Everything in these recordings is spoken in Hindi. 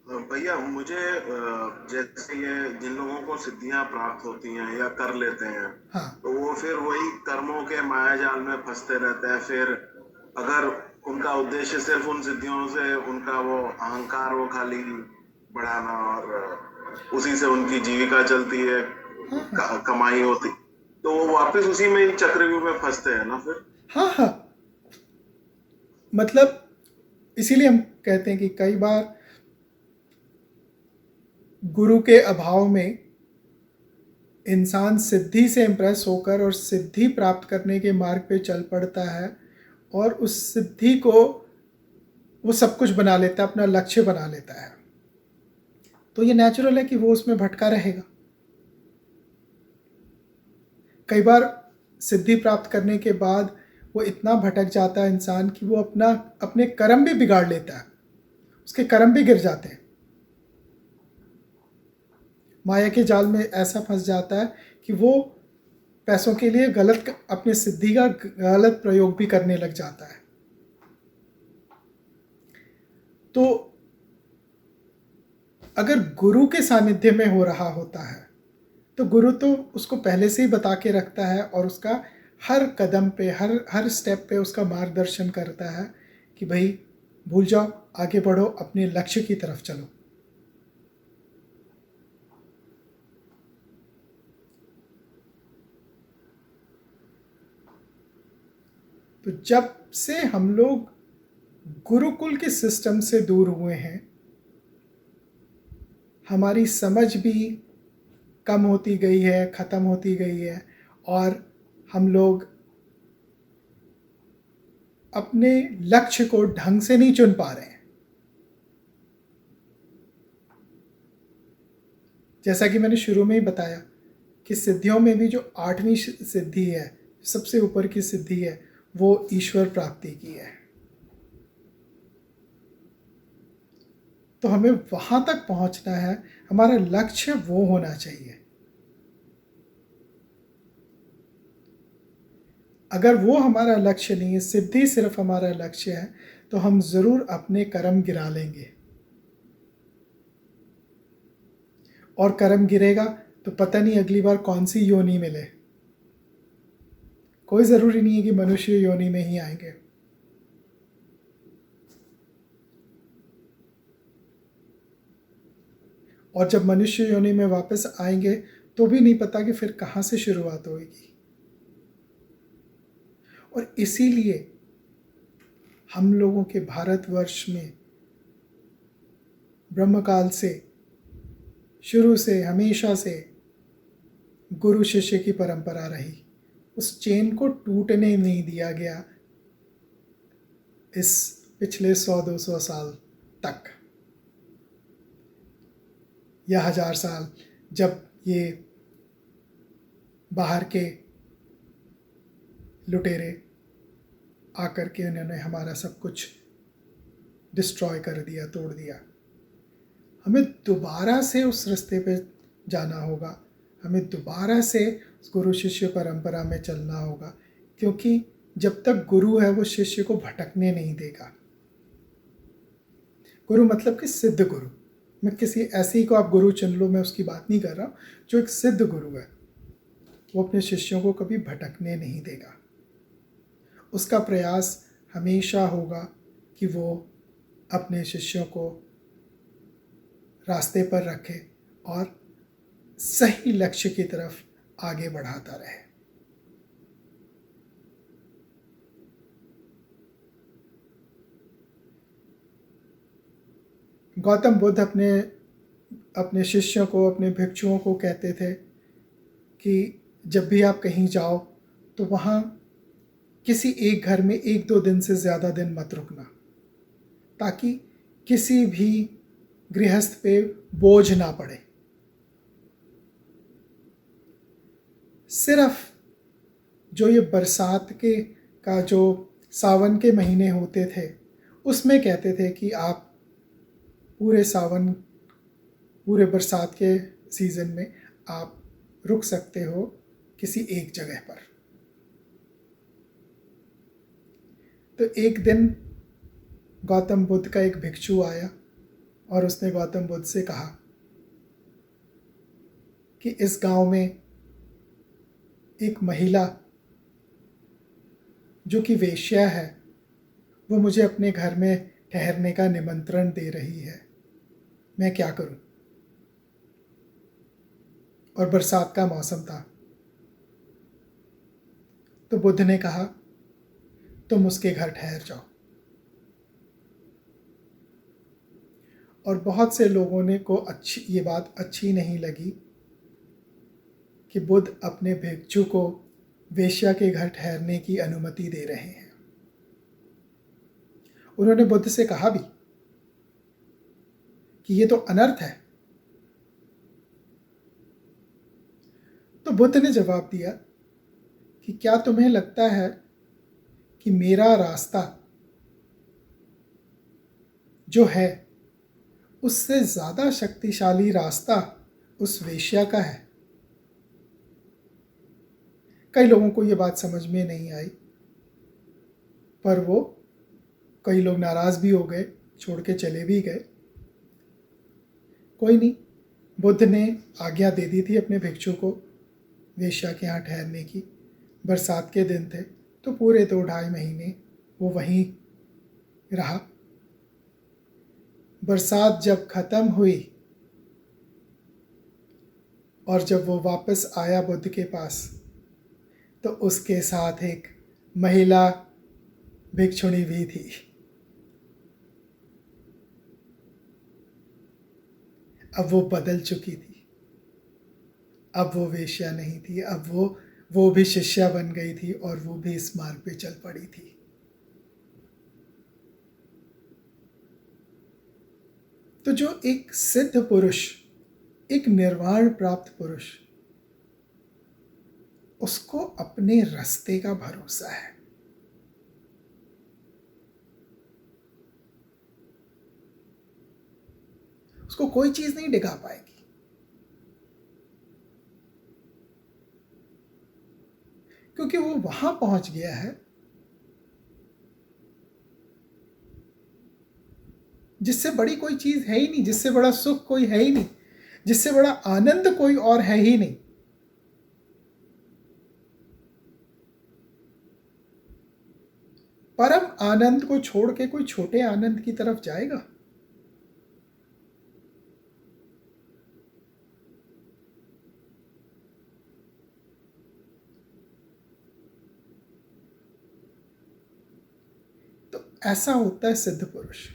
भैया मुझे जैसे ये जिन लोगों को सिद्धियां प्राप्त होती हैं या कर लेते हैं, हाँ। तो वो फिर वही कर्मों के माया जाल में फंसते रहते हैं। फिर अगर उनका उद्देश्य सिर्फ उन सिद्धियों से उनका वो अहंकार वो खाली बढ़ाना और उसी से उनकी जीविका चलती है, हाँ हाँ। कमाई होती, तो वो वापस उसी में ही चक्रव्यूह में फंसते हैं ना फिर। हाँ हाँ। मतलब इसीलिए हम कहते हैं कि कई बार गुरु के अभाव में इंसान सिद्धि से इम्प्रेस होकर और सिद्धि प्राप्त करने के मार्ग पे चल पड़ता है, और उस सिद्धि को वो सब कुछ बना लेता है, अपना लक्ष्य बना लेता है। तो ये नेचुरल है कि वो उसमें भटका रहेगा। कई बार सिद्धि प्राप्त करने के बाद वो इतना भटक जाता है इंसान कि वो अपने कर्म भी बिगाड़ लेता है, उसके कर्म भी गिर जाते हैं, माया के जाल में ऐसा फंस जाता है कि वो पैसों के लिए गलत अपनी सिद्धि का गलत प्रयोग भी करने लग जाता है। तो अगर गुरु के सानिध्य में हो रहा होता है तो गुरु तो उसको पहले से ही बता के रखता है, और उसका हर कदम पे हर हर स्टेप पे उसका मार्गदर्शन करता है कि भाई भूल जाओ, आगे बढ़ो, अपने लक्ष्य की तरफ चलो। तो जब से हम लोग गुरुकुल के सिस्टम से दूर हुए हैं, हमारी समझ भी कम होती गई है, ख़त्म होती गई है, और हम लोग अपने लक्ष्य को ढंग से नहीं चुन पा रहे हैं। जैसा कि मैंने शुरू में ही बताया कि सिद्धियों में भी जो आठवीं सिद्धि है, सबसे ऊपर की सिद्धि है, वो ईश्वर प्राप्ति की है। तो हमें वहाँ तक पहुँचना है, हमारा लक्ष्य वो होना चाहिए। अगर वो हमारा लक्ष्य नहीं है, सिद्धि सिर्फ हमारा लक्ष्य है, तो हम ज़रूर अपने कर्म गिरा लेंगे, और कर्म गिरेगा तो पता नहीं अगली बार कौन सी योनि मिले। कोई ज़रूरी नहीं है कि मनुष्य योनि में ही आएंगे। और जब मनुष्य योनि में वापस आएंगे तो भी नहीं पता कि फिर कहाँ से शुरुआत होगी। और इसीलिए हम लोगों के भारतवर्ष में ब्रह्मकाल से, शुरू से, हमेशा से गुरु शिष्य की परंपरा रही। उस चेन को टूटने नहीं दिया गया इस पिछले 100-200 साल तक, या 1000 साल, जब ये बाहर के लुटेरे आकर के उन्होंने हमारा सब कुछ डिस्ट्रॉय कर दिया, तोड़ दिया। हमें दोबारा से उस रास्ते पे जाना होगा, हमें दोबारा से गुरु शिष्य परंपरा में चलना होगा, क्योंकि जब तक गुरु है वो शिष्य को भटकने नहीं देगा। गुरु मतलब कि सिद्ध गुरु। मैं किसी ऐसे ही को आप गुरु चुन लो, मैं उसकी बात नहीं कर रहा हूँ। जो एक सिद्ध गुरु है वो अपने शिष्यों को कभी भटकने नहीं देगा। उसका प्रयास हमेशा होगा कि वो अपने शिष्यों को रास्ते पर रखे और सही लक्ष्य की तरफ आगे बढ़ाता रहे। गौतम बुद्ध अपने अपने शिष्यों को, अपने भिक्षुओं को कहते थे कि जब भी आप कहीं जाओ तो वहाँ किसी एक घर में 1-2 दिन से ज़्यादा दिन मत रुकना, ताकि किसी भी गृहस्थ पे बोझ ना पड़े। सिर्फ जो ये बरसात के का जो सावन के महीने होते थे, उसमें कहते थे कि आप पूरे सावन, पूरे बरसात के सीज़न में आप रुक सकते हो किसी एक जगह पर। तो एक दिन गौतम बुद्ध का एक भिक्षु आया और उसने गौतम बुद्ध से कहा कि इस गांव में एक महिला जो कि वेश्या है वो मुझे अपने घर में ठहरने का निमंत्रण दे रही है, मैं क्या करूं? और बरसात का मौसम था। तो बुद्ध ने कहा तुम उसके घर ठहर जाओ। और बहुत से लोगों ने को ये बात अच्छी नहीं लगी कि बुद्ध अपने भिक्षु को वेश्या के घर ठहरने की अनुमति दे रहे हैं। उन्होंने बुद्ध से कहा भी कि ये तो अनर्थ है। तो बुद्ध ने जवाब दिया कि क्या तुम्हें लगता है कि मेरा रास्ता जो है उससे ज़्यादा शक्तिशाली रास्ता उस वेश्या का है? कई लोगों को ये बात समझ में नहीं आई, पर वो कई लोग नाराज़ भी हो गए, छोड़ के चले भी गए। कोई नहीं, बुद्ध ने आज्ञा दे दी थी अपने भिक्षु को वेश्या के यहाँ ठहरने की। बरसात के दिन थे तो पूरे 2-2.5 महीने वो वहीं रहा। बरसात जब ख़त्म हुई और जब वो वापस आया बुद्ध के पास, तो उसके साथ एक महिला भिक्षुणी भी थी। अब वो बदल चुकी थी, अब वो वेश्या नहीं थी, अब वो भी शिष्या बन गई थी और वो भी इस मार्ग पे चल पड़ी थी। तो जो एक सिद्ध पुरुष, एक निर्वाण प्राप्त पुरुष, उसको अपने रास्ते का भरोसा है। उसको कोई चीज नहीं डिगा पाएगी। क्योंकि वो वहां पहुंच गया है जिससे बड़ी कोई चीज है ही नहीं, जिससे बड़ा सुख कोई है ही नहीं, जिससे बड़ा आनंद कोई और है ही नहीं। परम आनंद को छोड़ के कोई छोटे आनंद की तरफ जाएगा? तो ऐसा होता है सिद्ध पुरुष।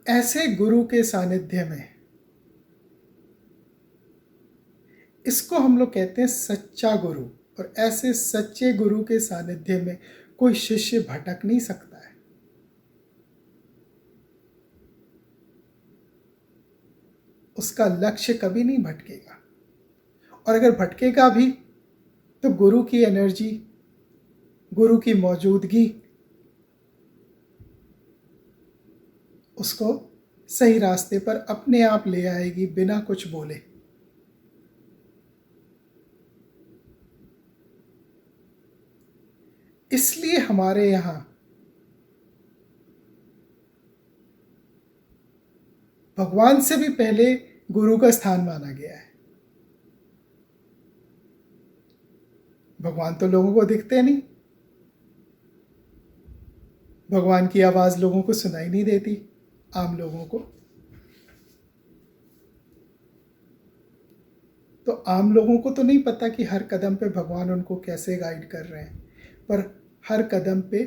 ऐसे गुरु के सानिध्य में, इसको हम लोग कहते हैं सच्चा गुरु। और ऐसे सच्चे गुरु के सानिध्य में कोई शिष्य भटक नहीं सकता है। उसका लक्ष्य कभी नहीं भटकेगा। और अगर भटकेगा भी तो गुरु की एनर्जी, गुरु की मौजूदगी उसको सही रास्ते पर अपने आप ले आएगी बिना कुछ बोले। इसलिए हमारे यहाँ भगवान से भी पहले गुरु का स्थान माना गया है। भगवान तो लोगों को दिखते नहीं, भगवान की आवाज लोगों को सुनाई नहीं देती, आम लोगों को। तो आम लोगों को तो नहीं पता कि हर कदम पे भगवान उनको कैसे गाइड कर रहे हैं, पर हर कदम पे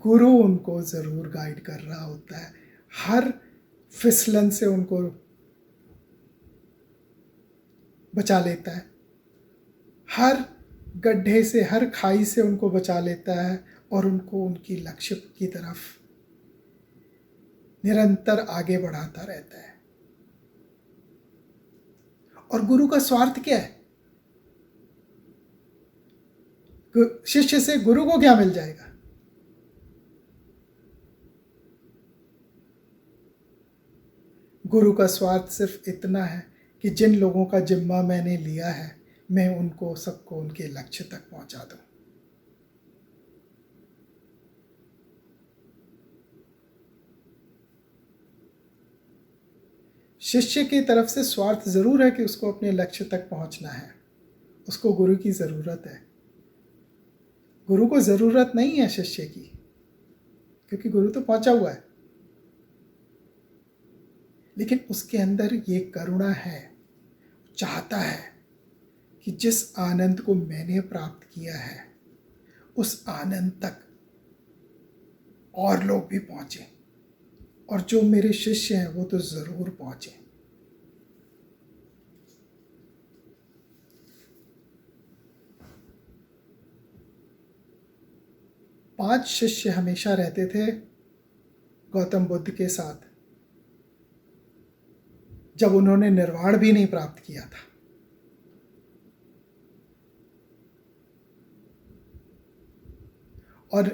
गुरु उनको ज़रूर गाइड कर रहा होता है। हर फिसलन से उनको बचा लेता है, हर गड्ढे से, हर खाई से उनको बचा लेता है और उनको उनकी लक्ष्य की तरफ निरंतर आगे बढ़ाता रहता है। और गुरु का स्वार्थ क्या है? शिष्य से गुरु को क्या मिल जाएगा? गुरु का स्वार्थ सिर्फ इतना है कि जिन लोगों का जिम्मा मैंने लिया है, मैं उनको सबको उनके लक्ष्य तक पहुंचा दूं। शिष्य की तरफ से स्वार्थ ज़रूर है कि उसको अपने लक्ष्य तक पहुंचना है, उसको गुरु की ज़रूरत है। गुरु को ज़रूरत नहीं है शिष्य की, क्योंकि गुरु तो पहुंचा हुआ है। लेकिन उसके अंदर ये करुणा है, चाहता है कि जिस आनंद को मैंने प्राप्त किया है उस आनंद तक और लोग भी पहुंचे, और जो मेरे शिष्य हैं वो तो ज़रूर पहुंचे। पांच शिष्य हमेशा रहते थे गौतम बुद्ध के साथ, जब उन्होंने निर्वाण भी नहीं प्राप्त किया था। और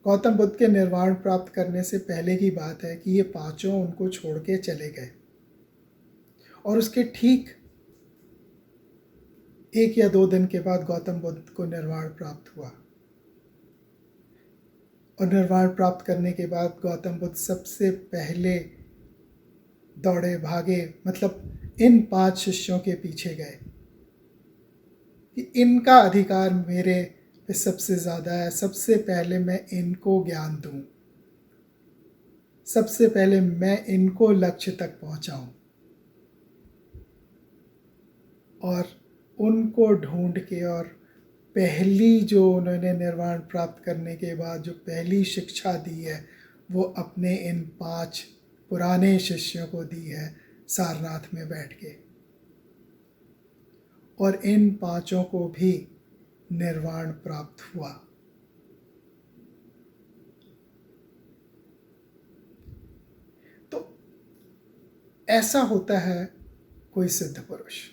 गौतम बुद्ध के निर्वाण प्राप्त करने से पहले की बात है कि ये पांचों उनको छोड़ के चले गए, और उसके ठीक 1 या 2 दिन के बाद गौतम बुद्ध को निर्वाण प्राप्त हुआ। और निर्वाण प्राप्त करने के बाद गौतम बुद्ध सबसे पहले दौड़े भागे, मतलब इन 5 शिष्यों के पीछे गए कि इनका अधिकार मेरे पे सबसे ज़्यादा है, सबसे पहले मैं इनको ज्ञान दूं, सबसे पहले मैं इनको लक्ष्य तक पहुंचाऊं। और उनको ढूंढ के, और पहली जो उन्होंने निर्वाण प्राप्त करने के बाद जो पहली शिक्षा दी है वो अपने इन 5 पुराने शिष्यों को दी है सारनाथ में बैठ के। और इन 5 को भी निर्वाण प्राप्त हुआ। तो ऐसा होता है कोई सिद्ध पुरुष।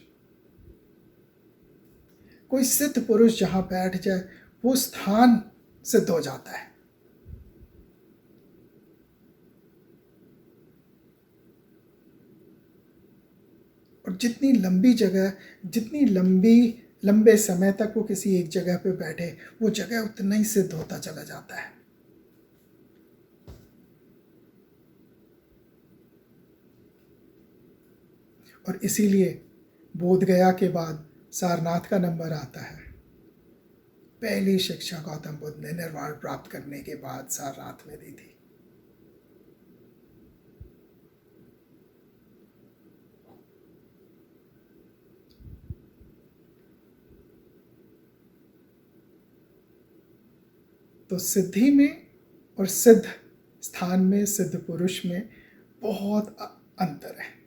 कोई सिद्ध पुरुष जहां बैठ जाए वो स्थान सिद्ध हो जाता है। और जितनी लंबी जगह, जितनी लंबे समय तक वो किसी एक जगह पे बैठे, वो जगह उतना ही सिद्ध होता चला जाता है। और इसीलिए बोधगया के बाद सारनाथ का नंबर आता है। पहली शिक्षा गौतम बुद्ध ने निर्वाण प्राप्त करने के बाद सारनाथ में दी थी। तो सिद्धि में और सिद्ध स्थान में, सिद्ध पुरुष में बहुत अंतर है।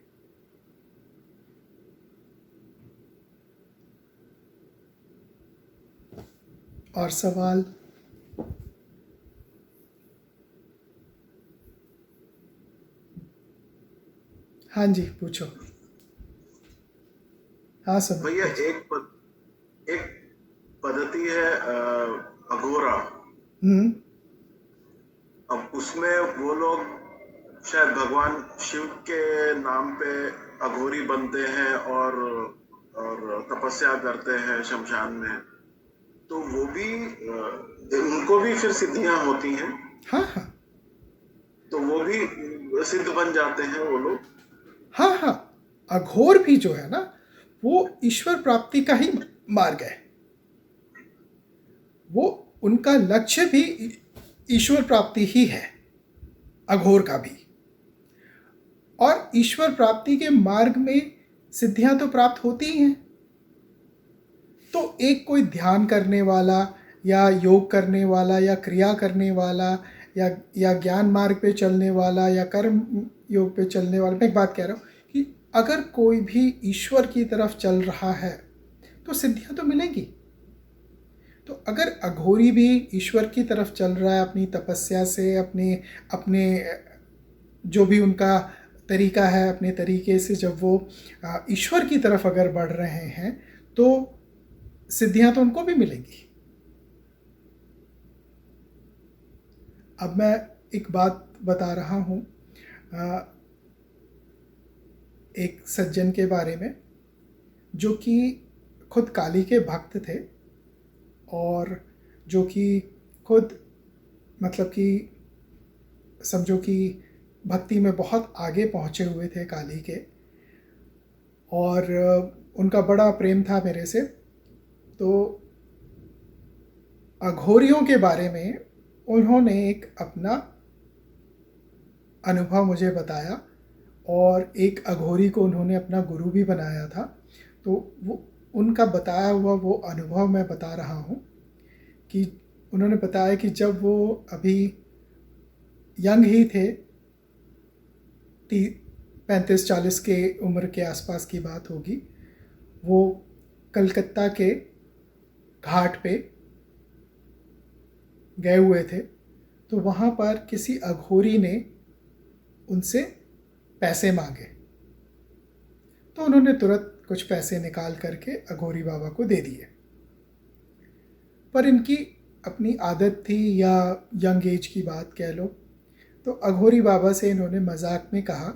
और सवाल? हाँ जी, पूछो। हाँ सब भैया, एक पद्धति है अघोरा। अब उसमें वो लोग शायद भगवान शिव के नाम पे अघोरी बनते हैं और तपस्या करते हैं शमशान में, तो वो भी उनको भी फिर सिद्धियां होती हैं। हाँ हाँ, तो वो भी सिद्ध बन जाते हैं वो लोग। हाँ हाँ, अघोर भी जो है ना वो ईश्वर प्राप्ति का ही मार्ग है। वो उनका लक्ष्य भी ईश्वर प्राप्ति ही है, अघोर का भी। और ईश्वर प्राप्ति के मार्ग में सिद्धियां तो प्राप्त होती ही हैं। तो एक कोई ध्यान करने वाला या योग करने वाला या क्रिया करने वाला या ज्ञान मार्ग पे चलने वाला या कर्म योग पे चलने वाला, मैं एक बात कह रहा हूँ कि अगर कोई भी ईश्वर की तरफ चल रहा है तो सिद्धियां तो मिलेंगी। तो अगर अघोरी भी ईश्वर की तरफ चल रहा है अपनी तपस्या से, अपने जो भी उनका तरीका है, अपने तरीके से जब वो ईश्वर की तरफ अगर बढ़ रहे हैं तो सिद्धियां तो उनको भी मिलेंगी। अब मैं एक बात बता रहा हूँ एक सज्जन के बारे में जो कि खुद काली के भक्त थे और जो कि खुद मतलब कि समझो कि भक्ति में बहुत आगे पहुँचे हुए थे काली के। और उनका बड़ा प्रेम था मेरे से। तो अघोरियों के बारे में उन्होंने एक अपना अनुभव मुझे बताया, और एक अघोरी को उन्होंने अपना गुरु भी बनाया था। तो वो उनका बताया हुआ वो अनुभव मैं बता रहा हूँ कि उन्होंने बताया कि जब वो अभी यंग ही थे, 35-40 के उम्र के आसपास की बात होगी, वो कलकत्ता के घाट पे गए हुए थे। तो वहाँ पर किसी अघोरी ने उनसे पैसे मांगे, तो उन्होंने तुरंत कुछ पैसे निकाल करके अघोरी बाबा को दे दिए। पर इनकी अपनी आदत थी, या यंग एज की बात कह लो, तो अघोरी बाबा से इन्होंने मजाक में कहा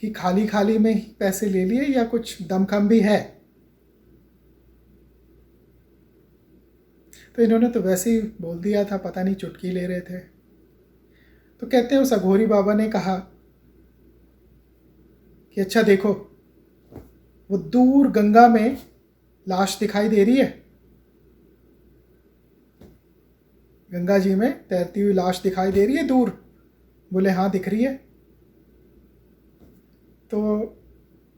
कि खाली खाली में ही पैसे ले लिए या कुछ दमखम भी है। तो इन्होंने तो वैसे ही बोल दिया था, पता नहीं चुटकी ले रहे थे। तो कहते हैं उस अघोरी बाबा ने कहा कि अच्छा देखो, वो दूर गंगा में लाश दिखाई दे रही है, गंगा जी में तैरती हुई लाश दिखाई दे रही है दूर। बोले हाँ दिख रही है। तो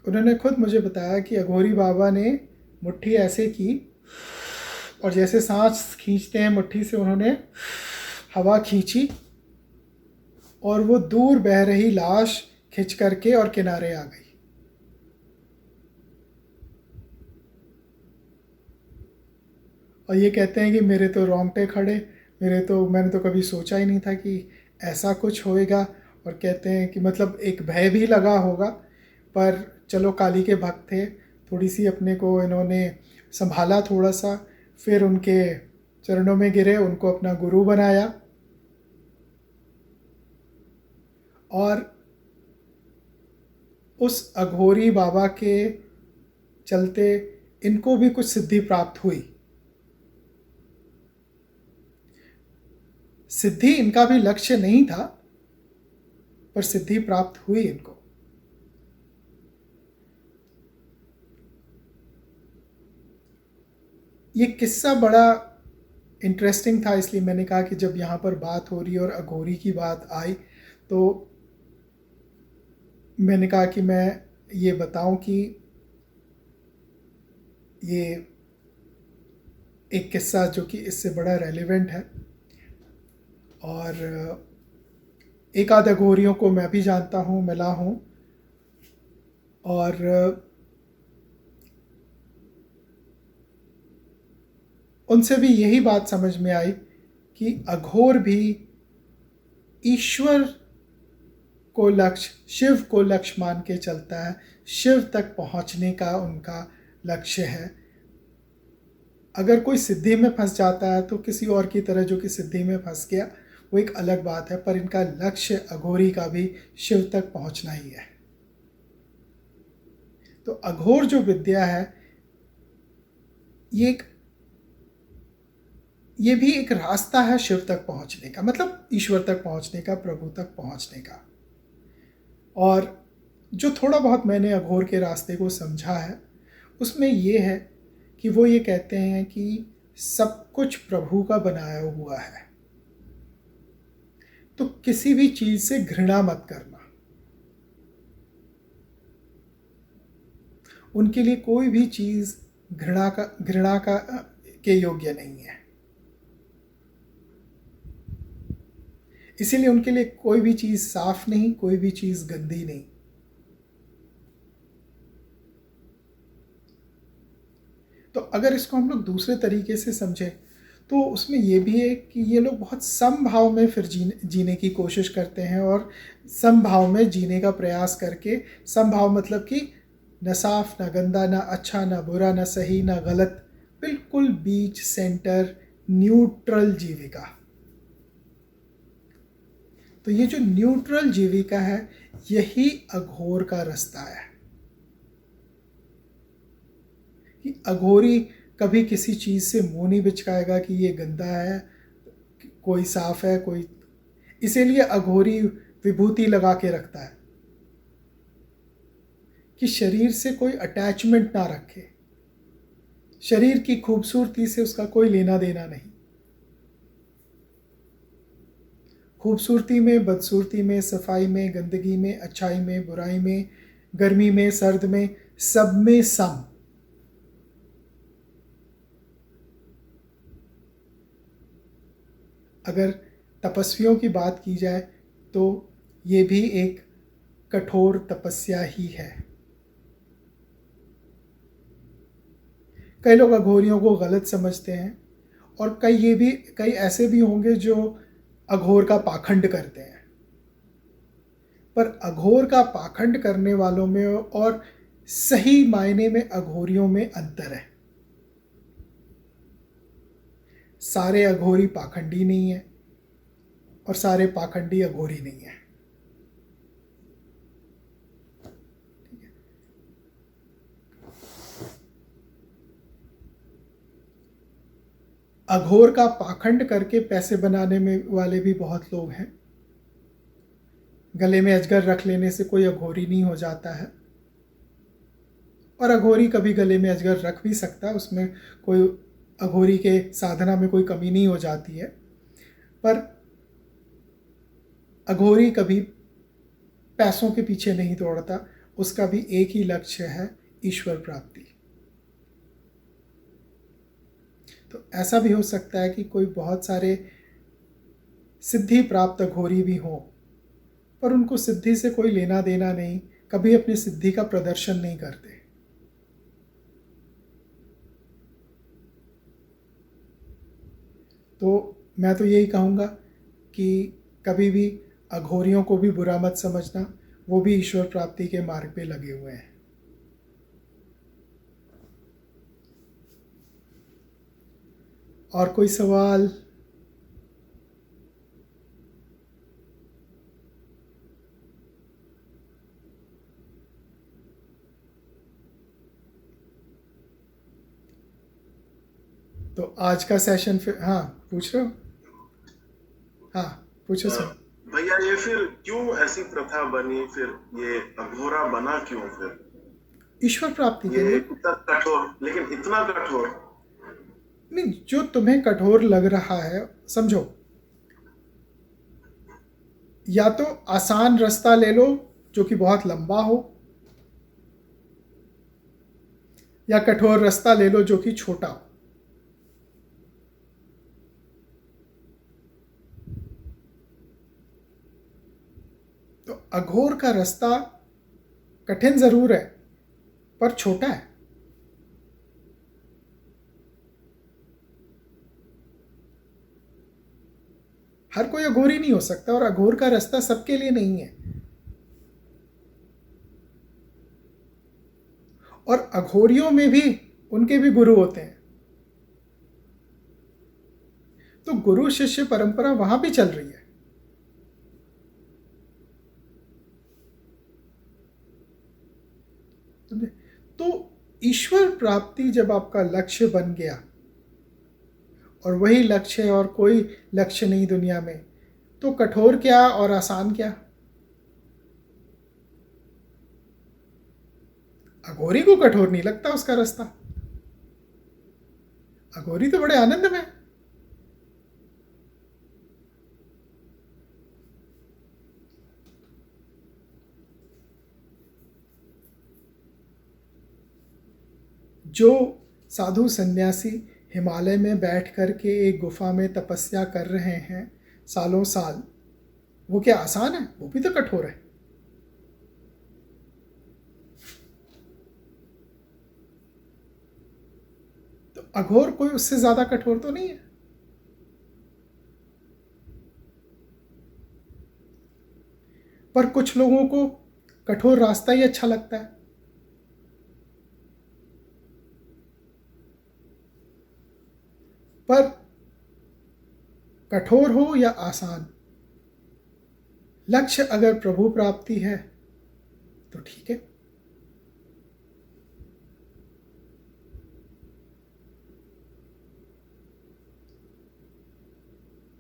उन्होंने खुद मुझे बताया कि अघोरी बाबा ने मुट्ठी ऐसे की, और जैसे सांस खींचते हैं मुट्ठी से, उन्होंने हवा खींची और वो दूर बह रही लाश खिंच करके और किनारे आ गई। और ये कहते हैं कि मेरे तो रोंगटे खड़े, मैंने तो कभी सोचा ही नहीं था कि ऐसा कुछ होएगा। और कहते हैं कि मतलब एक भय भी लगा होगा, पर चलो काली के भक्त थे, थोड़ी सी अपने को इन्होंने संभाला थोड़ा सा, फिर उनके चरणों में गिरे, उनको अपना गुरु बनाया। और उस अघोरी बाबा के चलते इनको भी कुछ सिद्धि प्राप्त हुई। सिद्धि इनका भी लक्ष्य नहीं था, पर सिद्धि प्राप्त हुई इनको। ये किस्सा बड़ा इंटरेस्टिंग था, इसलिए मैंने कहा कि जब यहाँ पर बात हो रही और अघोरी की बात आई, तो मैंने कहा कि मैं ये बताऊं कि ये एक किस्सा जो कि इससे बड़ा रेलेवेंट है। और एक आध अघोरियों को मैं भी जानता हूँ, मिला हूँ, और उनसे भी यही बात समझ में आई कि अघोर भी ईश्वर को लक्ष्य, शिव को लक्ष्य मान के चलता है। शिव तक पहुँचने का उनका लक्ष्य है। अगर कोई सिद्धि में फंस जाता है तो किसी और की तरह जो कि सिद्धि में फंस गया, वो एक अलग बात है, पर इनका लक्ष्य अघोरी का भी शिव तक पहुंचना ही है। तो अघोर जो विद्या है, ये भी एक रास्ता है शिव तक पहुंचने का, मतलब ईश्वर तक पहुंचने का, प्रभु तक पहुंचने का। और जो थोड़ा बहुत मैंने अघोर के रास्ते को समझा है, उसमें ये है कि वो ये कहते हैं कि सब कुछ प्रभु का बनाया हुआ है, तो किसी भी चीज से घृणा मत करना। उनके लिए कोई भी चीज घृणा का के योग्य नहीं है। इसीलिए उनके लिए कोई भी चीज साफ नहीं, कोई भी चीज गंदी नहीं। तो अगर इसको हम लोग दूसरे तरीके से समझें, तो उसमें ये भी है कि ये लोग बहुत समभाव में फिर जीने की कोशिश करते हैं, और समभाव में जीने का प्रयास करके, समभाव मतलब कि न साफ न गंदा, न अच्छा न बुरा, न सही न गलत, बिल्कुल बीच सेंटर, न्यूट्रल जीविका। तो ये जो न्यूट्रल जीविका है, यही अघोर का रास्ता है। कि अघोरी कभी किसी चीज़ से मुंह नहीं बिचकाएगा कि ये गंदा है, कोई साफ है, कोई। इसीलिए अघोरी विभूति लगा के रखता है कि शरीर से कोई अटैचमेंट ना रखे, शरीर की खूबसूरती से उसका कोई लेना देना नहीं। खूबसूरती में, बदसूरती में, सफाई में, गंदगी में, अच्छाई में, बुराई में, गर्मी में, सर्द में, सब में सम। अगर तपस्वियों की बात की जाए तो ये भी एक कठोर तपस्या ही है। कई लोग अघोरियों को गलत समझते हैं और कई ऐसे भी होंगे जो अघोर का पाखंड करते हैं। पर अघोर का पाखंड करने वालों में और सही मायने में अघोरियों में अंतर है। सारे अघोरी पाखंडी नहीं है और सारे पाखंडी अघोरी नहीं है। अघोर का पाखंड करके पैसे बनाने में वाले भी बहुत लोग हैं। गले में अजगर रख लेने से कोई अघोरी नहीं हो जाता है, और अघोरी कभी गले में अजगर रख भी सकता है, उसमें कोई अघोरी के साधना में कोई कमी नहीं हो जाती है। पर अघोरी कभी पैसों के पीछे नहीं दौड़ता, उसका भी एक ही लक्ष्य है, ईश्वर प्राप्ति। तो ऐसा भी हो सकता है कि कोई बहुत सारे सिद्धि प्राप्त अघोरी भी हों, पर उनको सिद्धि से कोई लेना देना नहीं, कभी अपनी सिद्धि का प्रदर्शन नहीं करते। तो मैं तो यही कहूँगा कि कभी भी अघोरियों को भी बुरा मत समझना, वो भी ईश्वर प्राप्ति के मार्ग पे लगे हुए हैं। और कोई सवाल? तो आज का सेशन फिर, हाँ पूछ रहे हो? हाँ पूछो सर। भैया ये फिर क्यों ऐसी प्रथा बनी, फिर ये अघोरा बना क्यों फिर? ईश्वर प्राप्ति के ये लिए। इतना कठोर, लेकिन इतना कठोर नहीं, जो तुम्हें कठोर लग रहा है, समझो, या तो आसान रास्ता ले लो जो कि बहुत लंबा हो, या कठोर रास्ता ले लो जो कि छोटा हो। तो अघोर का रास्ता कठिन जरूर है पर छोटा है। हर कोई अघोरी नहीं हो सकता, और अघोर का रास्ता सबके लिए नहीं है। और अघोरियों में भी उनके भी गुरु होते हैं। तो गुरु शिष्य परंपरा वहां भी चल रही है। तो ईश्वर प्राप्ति जब आपका लक्ष्य बन गया, और वही लक्ष्य है और कोई लक्ष्य नहीं दुनिया में, तो कठोर क्या और आसान क्या? अघोरी को कठोर नहीं लगता उसका रास्ता, अघोरी तो बड़े आनंद में। जो साधु सन्यासी हिमालय में बैठ कर के एक गुफा में तपस्या कर रहे हैं सालों साल, वो क्या आसान है? वो भी तो कठोर है। तो अघोर कोई उससे ज्यादा कठोर तो नहीं है। पर कुछ लोगों को कठोर रास्ता ही अच्छा लगता है। पर कठोर हो या आसान, लक्ष्य अगर प्रभु प्राप्ति है तो ठीक है।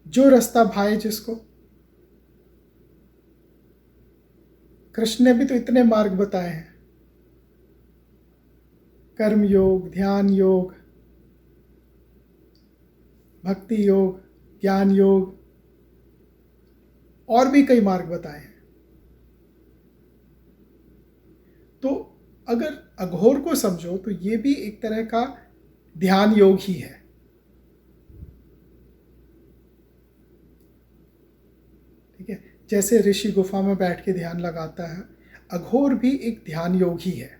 जो रास्ता भाए जिसको। कृष्ण ने भी तो इतने मार्ग बताए हैं, कर्म योग, ध्यान योग, भक्ति योग, ज्ञान योग और भी कई मार्ग बताए हैं। तो अगर अघोर को समझो तो ये भी एक तरह का ध्यान योग ही है। ठीक है, जैसे ऋषि गुफा में बैठ के ध्यान लगाता है, अघोर भी एक ध्यान योग ही है।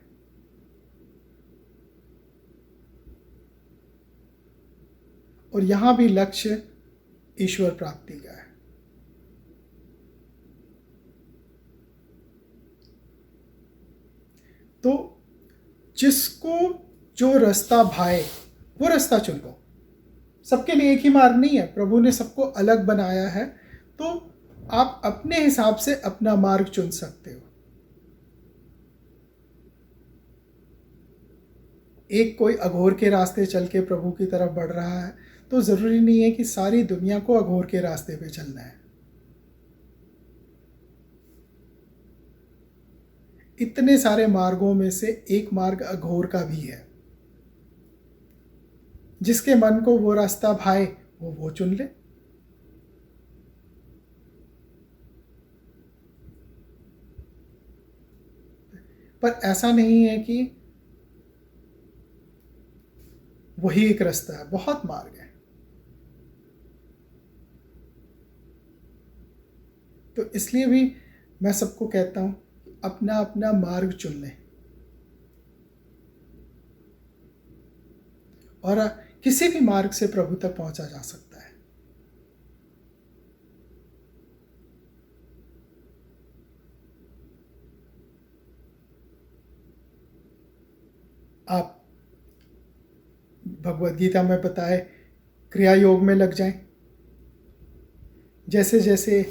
और यहां भी लक्ष्य ईश्वर प्राप्ति का है। तो जिसको जो रास्ता भाए वो रास्ता चुन लो। सबके लिए एक ही मार्ग नहीं है, प्रभु ने सबको अलग बनाया है, तो आप अपने हिसाब से अपना मार्ग चुन सकते हो। एक कोई अघोर के रास्ते चल के प्रभु की तरफ बढ़ रहा है, तो जरूरी नहीं है कि सारी दुनिया को अघोर के रास्ते पे चलना है। इतने सारे मार्गों में से एक मार्ग अघोर का भी है। जिसके मन को वो रास्ता भाए वो चुन ले। पर ऐसा नहीं है कि वही एक रास्ता है, बहुत मार्ग है। तो इसलिए भी मैं सबको कहता हूं अपना अपना मार्ग चुन लें। और किसी भी मार्ग से प्रभु तक पहुंचा जा सकता है। आप भगवद गीता में बताए क्रिया योग में लग जाएं। जैसे जैसे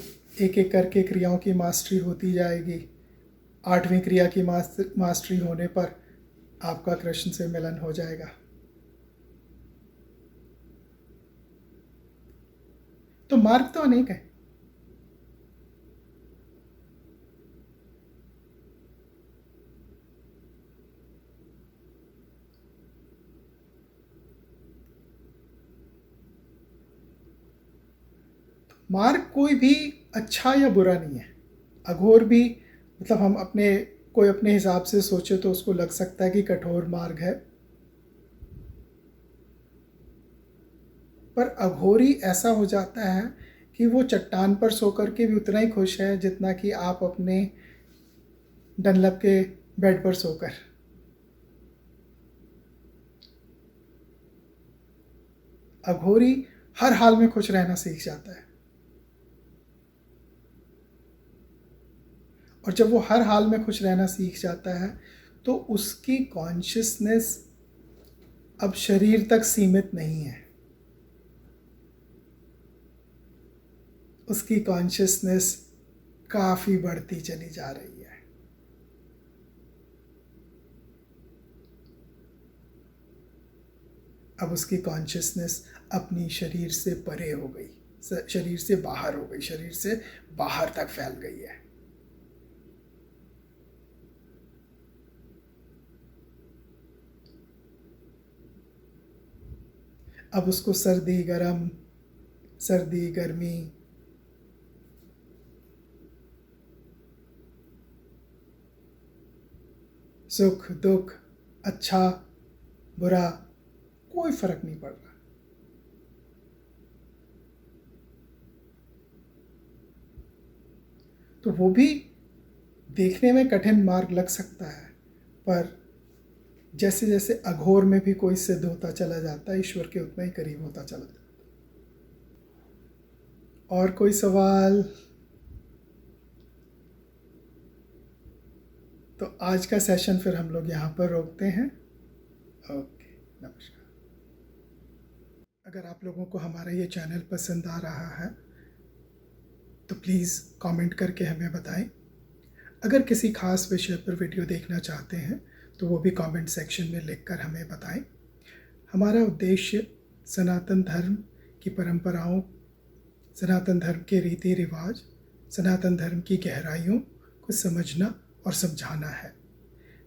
एक एक करके क्रियाओं की मास्टरी होती जाएगी, 8वीं क्रिया की मास्टरी होने पर आपका कृष्ण से मिलन हो जाएगा। तो मार्ग तो अनेक है। मार्ग कोई भी अच्छा या बुरा नहीं है। अघोर भी मतलब हम कोई अपने हिसाब से सोचे तो उसको लग सकता है कि कठोर मार्ग है, पर अघोरी ऐसा हो जाता है कि वो चट्टान पर सोकर के भी उतना ही खुश है जितना कि आप अपने डनलप के बेड पर सोकर। अघोरी हर हाल में खुश रहना सीख जाता है, और जब वो हर हाल में खुश रहना सीख जाता है तो उसकी कॉन्शियसनेस अब शरीर तक सीमित नहीं है। उसकी कॉन्शियसनेस काफी बढ़ती चली जा रही है। अब उसकी कॉन्शियसनेस अपनी शरीर से परे हो गई, शरीर से बाहर हो गई, शरीर से बाहर तक फैल गई है। अब उसको सर्दी गर्म, सर्दी गर्मी, सुख दुख, अच्छा बुरा, कोई फर्क नहीं पड़ रहा। तो वो भी देखने में कठिन मार्ग लग सकता है, पर जैसे जैसे अघोर में भी कोई सिद्ध होता चला जाता है, ईश्वर के उतना ही करीब होता चला जाता है। और कोई सवाल? तो आज का सेशन फिर हम लोग यहाँ पर रोकते हैं। ओके, नमस्कार। अगर आप लोगों को हमारा ये चैनल पसंद आ रहा है तो प्लीज़ कमेंट करके हमें बताएं। अगर किसी खास विषय पर वीडियो देखना चाहते हैं तो वो भी कमेंट सेक्शन में लिखकर हमें बताएं। हमारा उद्देश्य सनातन धर्म की परंपराओं, सनातन धर्म के रीति रिवाज, सनातन धर्म की गहराइयों को समझना और समझाना है।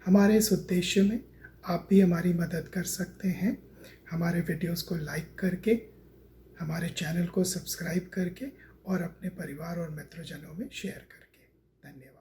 हमारे इस उद्देश्य में आप भी हमारी मदद कर सकते हैं हमारे वीडियोस को लाइक करके, हमारे चैनल को सब्सक्राइब करके और अपने परिवार और मित्रजनों में शेयर करके। धन्यवाद।